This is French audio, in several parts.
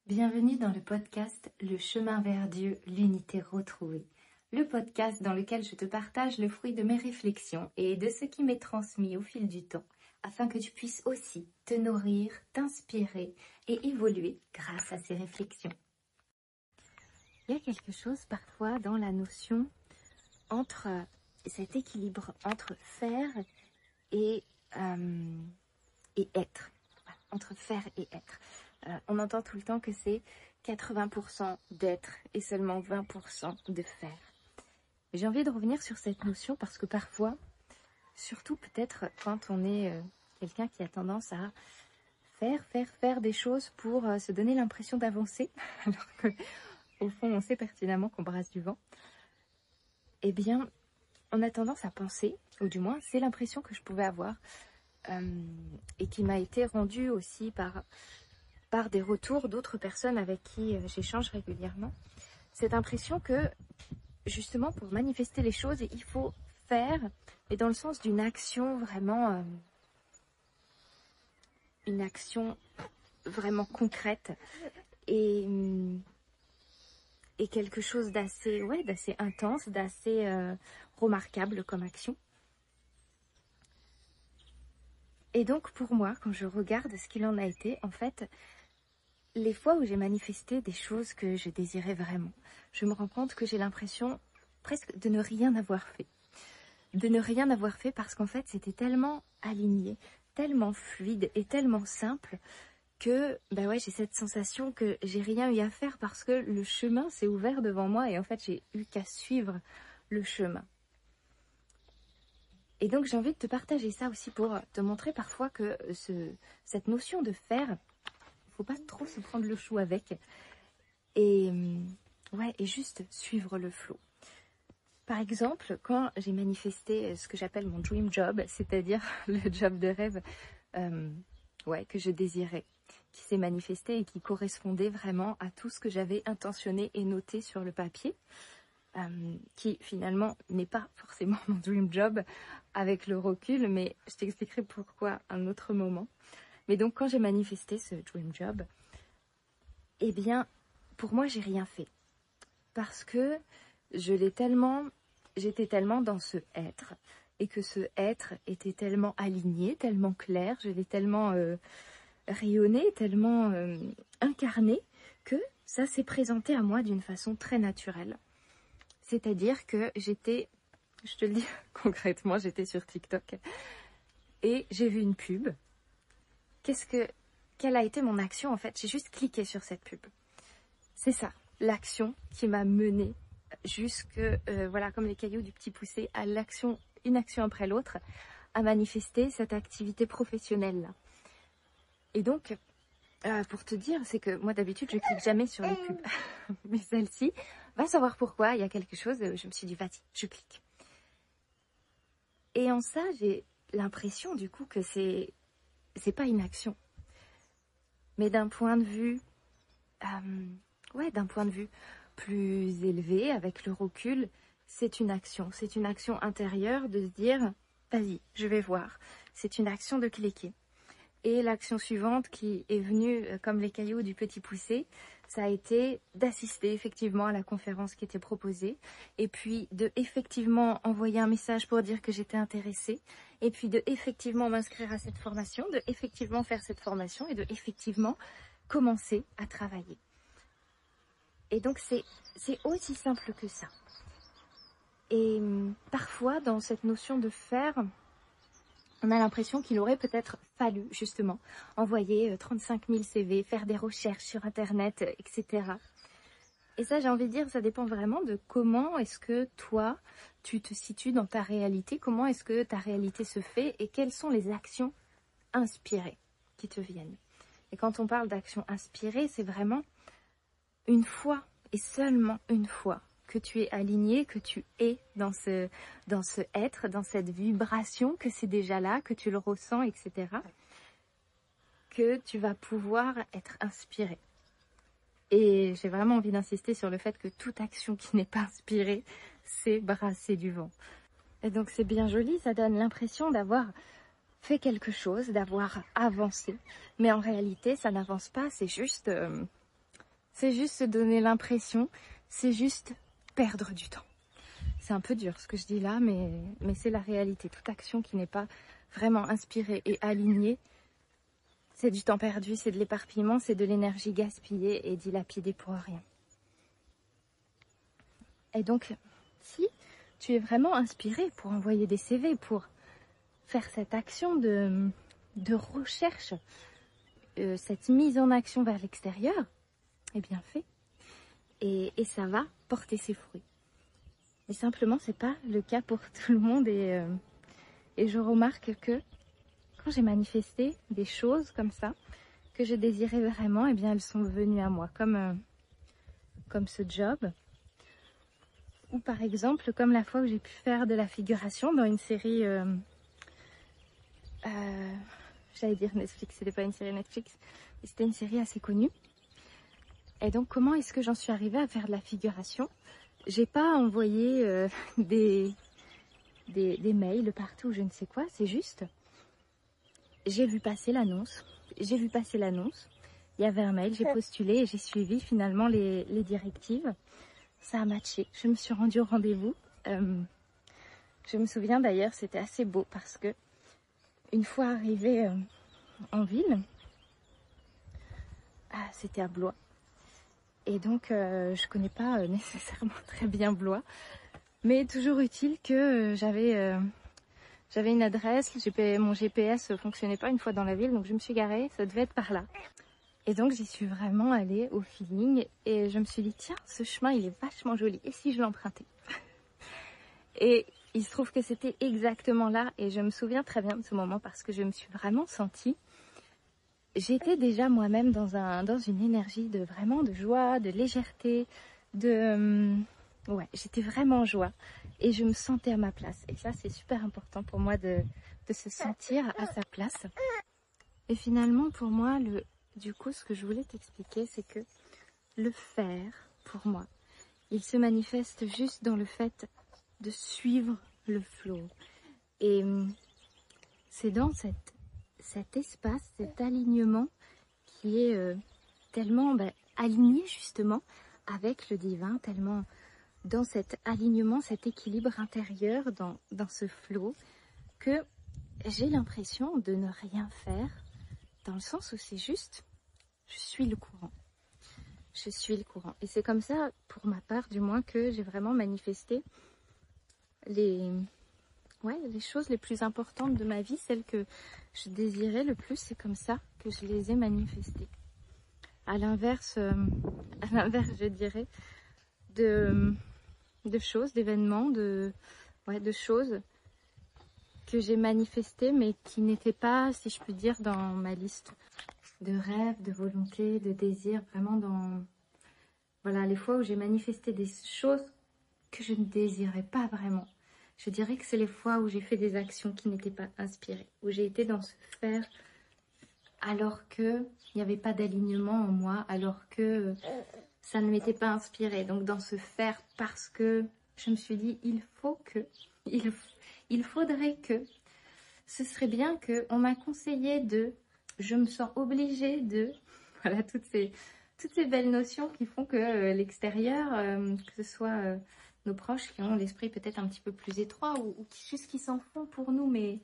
Bienvenue dans le podcast Le chemin vers Dieu, l'unité retrouvée. Le podcast dans lequel je te partage le fruit de mes réflexions et de ce qui m'est transmis au fil du temps, afin que tu puisses aussi te nourrir, t'inspirer et évoluer grâce à ces réflexions. Il y a quelque chose parfois dans la notion entre cet équilibre entre faire et être. Entre faire et être. On entend tout le temps que c'est 80% d'être et seulement 20% de faire. J'ai envie de revenir sur cette notion parce que parfois, surtout peut-être quand on est quelqu'un qui a tendance à faire des choses pour se donner l'impression d'avancer, alors qu'au fond on sait pertinemment qu'on brasse du vent, eh bien on a tendance à penser, ou du moins c'est l'impression que je pouvais avoir, et qui m'a été rendue aussi par des retours d'autres personnes avec qui j'échange régulièrement, cette impression que justement pour manifester les choses, il faut faire, mais dans le sens d'une action vraiment, une action vraiment concrète et quelque chose d'assez intense, d'assez remarquable comme action. Et donc pour moi, quand je regarde ce qu'il en a été, en fait, les fois où j'ai manifesté des choses que je désirais vraiment, je me rends compte que j'ai l'impression presque de ne rien avoir fait. De ne rien avoir fait parce qu'en fait c'était tellement aligné, tellement fluide et tellement simple que j'ai cette sensation que j'ai rien eu à faire parce que le chemin s'est ouvert devant moi et en fait j'ai eu qu'à suivre le chemin. Et donc j'ai envie de te partager ça aussi pour te montrer parfois que cette notion de faire, il ne faut pas trop se prendre le chou avec et juste suivre le flow. Par exemple, quand j'ai manifesté ce que j'appelle mon dream job, c'est-à-dire le job de rêve que je désirais, qui s'est manifesté et qui correspondait vraiment à tout ce que j'avais intentionné et noté sur le papier, qui finalement n'est pas forcément mon dream job avec le recul, mais je t'expliquerai pourquoi à un autre moment. Mais donc quand j'ai manifesté ce dream job, eh bien pour moi j'ai rien fait parce que j'étais tellement dans ce être et que ce être était tellement aligné, tellement clair, je l'ai tellement rayonné, tellement incarné que ça s'est présenté à moi d'une façon très naturelle. C'est-à-dire que je te le dis concrètement, j'étais sur TikTok et j'ai vu une pub. Quelle a été mon action en fait? J'ai juste cliqué sur cette pub. C'est ça, l'action qui m'a menée jusque, comme les cailloux du petit poussé, à l'action, une action après l'autre, à manifester cette activité professionnelle-là. Et donc, pour te dire, c'est que moi d'habitude je clique jamais sur les pubs, mais celle-ci, va savoir pourquoi, il y a quelque chose, je me suis dit vas-y, je clique. Et en ça, j'ai l'impression du coup que c'est pas une action, mais d'un point de vue, plus élevé, avec le recul, c'est une action intérieure de se dire vas-y, je vais voir. C'est une action de cliquer. Et l'action suivante qui est venue comme les cailloux du petit poussé, ça a été d'assister effectivement à la conférence qui était proposée et puis de effectivement envoyer un message pour dire que j'étais intéressée et puis de effectivement m'inscrire à cette formation, de effectivement faire cette formation et de effectivement commencer à travailler. Et donc c'est aussi simple que ça. Et parfois dans cette notion de faire, on a l'impression qu'il aurait peut-être fallu justement envoyer 35 000 CV, faire des recherches sur Internet, etc. Et ça, j'ai envie de dire, ça dépend vraiment de comment est-ce que toi, tu te situes dans ta réalité, comment est-ce que ta réalité se fait et quelles sont les actions inspirées qui te viennent. Et quand on parle d'actions inspirées, c'est vraiment une fois et seulement une fois que tu es aligné, que tu es dans ce être, dans cette vibration, que c'est déjà là, que tu le ressens, etc., que tu vas pouvoir être inspiré. Et j'ai vraiment envie d'insister sur le fait que toute action qui n'est pas inspirée, c'est brasser du vent. Et donc c'est bien joli, ça donne l'impression d'avoir fait quelque chose, d'avoir avancé. Mais en réalité, ça n'avance pas, c'est juste C'est juste se donner l'impression, c'est juste perdre du temps. C'est un peu dur ce que je dis là, mais c'est la réalité. Toute action qui n'est pas vraiment inspirée et alignée, c'est du temps perdu, c'est de l'éparpillement, c'est de l'énergie gaspillée et dilapidée pour rien. Et donc, si tu es vraiment inspiré pour envoyer des CV, pour faire cette action de recherche, cette mise en action vers l'extérieur, eh bien fais. Et ça va porter ses fruits. Mais simplement, c'est pas le cas pour tout le monde. Et je remarque que quand j'ai manifesté des choses comme ça, que je désirais vraiment, eh bien elles sont venues à moi. Comme ce job. Ou par exemple, comme la fois où j'ai pu faire de la figuration dans une série... j'allais dire Netflix, c'était pas une série Netflix, mais c'était une série assez connue. Et donc, comment est-ce que j'en suis arrivée à faire de la figuration? J'ai pas envoyé des mails partout, je ne sais quoi, c'est juste, j'ai vu passer l'annonce, il y avait un mail, j'ai postulé et j'ai suivi finalement les directives. Ça a matché, je me suis rendue au rendez-vous. Je me souviens d'ailleurs, c'était assez beau parce que une fois arrivée en ville, c'était à Blois. Et donc, je connais pas nécessairement très bien Blois, mais toujours utile que j'avais une adresse, mon GPS fonctionnait pas une fois dans la ville, donc je me suis garée, ça devait être par là. Et donc, j'y suis vraiment allée au feeling et je me suis dit, tiens, ce chemin, il est vachement joli, et si je l'empruntais? Et il se trouve que c'était exactement là, et je me souviens très bien de ce moment parce que je me suis vraiment sentie... J'étais déjà moi-même dans une énergie de joie, de légèreté, ouais, j'étais vraiment en joie et je me sentais à ma place. Et ça, c'est super important pour moi de se sentir à sa place. Et finalement, pour moi, du coup, ce que je voulais t'expliquer, c'est que le faire, pour moi, il se manifeste juste dans le fait de suivre le flow. Et c'est dans cet espace, cet alignement qui est tellement aligné justement avec le divin, tellement dans cet alignement, cet équilibre intérieur, dans ce flow, que j'ai l'impression de ne rien faire, dans le sens où c'est juste, je suis le courant. Je suis le courant. Et c'est comme ça, pour ma part du moins, que j'ai vraiment manifesté les choses les plus importantes de ma vie, celles que je désirais le plus, c'est comme ça que je les ai manifestées. À l'inverse, je dirais, de choses, d'événements, de choses que j'ai manifestées, mais qui n'étaient pas, si je puis dire, dans ma liste de rêves, de volontés, de désirs, vraiment dans... Voilà, les fois où j'ai manifesté des choses que je ne désirais pas vraiment. Je dirais que c'est les fois où j'ai fait des actions qui n'étaient pas inspirées, où j'ai été dans ce faire alors qu'il n'y avait pas d'alignement en moi, alors que ça ne m'était pas inspiré. Donc dans ce faire parce que je me suis dit, il faudrait que, ce serait bien que, on m'a conseillé je me sens obligée de, voilà, toutes ces belles notions qui font que l'extérieur, que ce soit... nos proches qui ont l'esprit peut-être un petit peu plus étroit ou qui s'en font pour nous, mais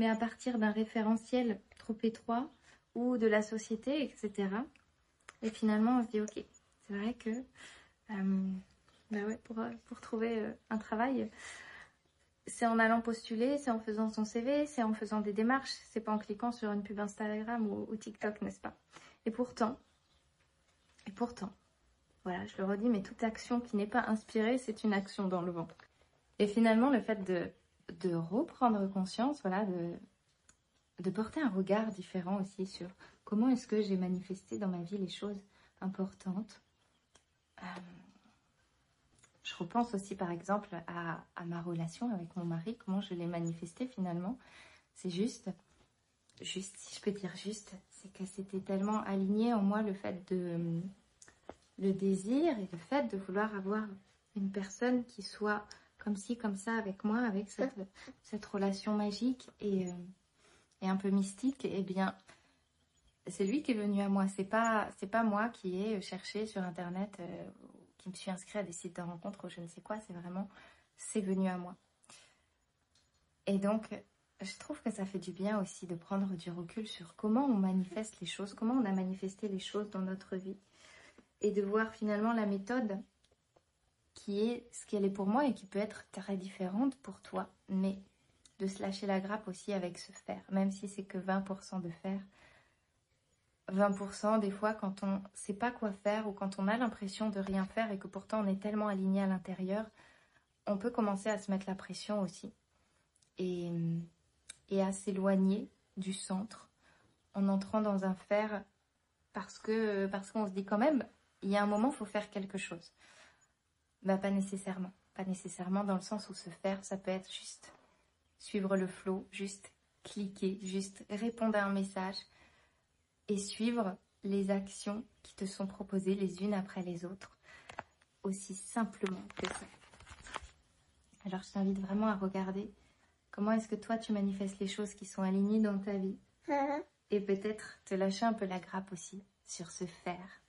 à partir d'un référentiel trop étroit ou de la société, etc. Et finalement, on se dit, ok, c'est vrai que pour trouver un travail, c'est en allant postuler, c'est en faisant son CV, c'est en faisant des démarches, c'est pas en cliquant sur une pub Instagram ou TikTok, n'est-ce pas? Et pourtant, voilà, je le redis, mais toute action qui n'est pas inspirée, c'est une action dans le vent. Et finalement, le fait de reprendre conscience, voilà, de porter un regard différent aussi sur comment est-ce que j'ai manifesté dans ma vie les choses importantes. Je repense aussi, par exemple, à ma relation avec mon mari, comment je l'ai manifestée finalement. C'est juste, si je peux dire juste, c'est que c'était tellement aligné en moi le fait le désir et le fait de vouloir avoir une personne qui soit comme ci, comme ça avec moi, avec cette relation magique et un peu mystique, eh bien, c'est lui qui est venu à moi. C'est pas moi qui ai cherché sur Internet, qui me suis inscrite à des sites de rencontres ou je ne sais quoi. C'est venu à moi. Et donc, je trouve que ça fait du bien aussi de prendre du recul sur comment on manifeste les choses, comment on a manifesté les choses dans notre vie. Et de voir finalement la méthode qui est ce qu'elle est pour moi et qui peut être très différente pour toi. Mais de se lâcher la grappe aussi avec ce faire, même si c'est que 20% de faire. 20% des fois quand on ne sait pas quoi faire ou quand on a l'impression de rien faire et que pourtant on est tellement aligné à l'intérieur, on peut commencer à se mettre la pression aussi et à s'éloigner du centre en entrant dans un faire parce qu'on se dit quand même, il y a un moment, il faut faire quelque chose. Bah, pas nécessairement. Pas nécessairement dans le sens où se faire, ça peut être juste suivre le flow, juste cliquer, juste répondre à un message et suivre les actions qui te sont proposées les unes après les autres, aussi simplement que ça. Alors je t'invite vraiment à regarder comment est-ce que toi tu manifestes les choses qui sont alignées dans ta vie et peut-être te lâcher un peu la grappe aussi sur ce faire.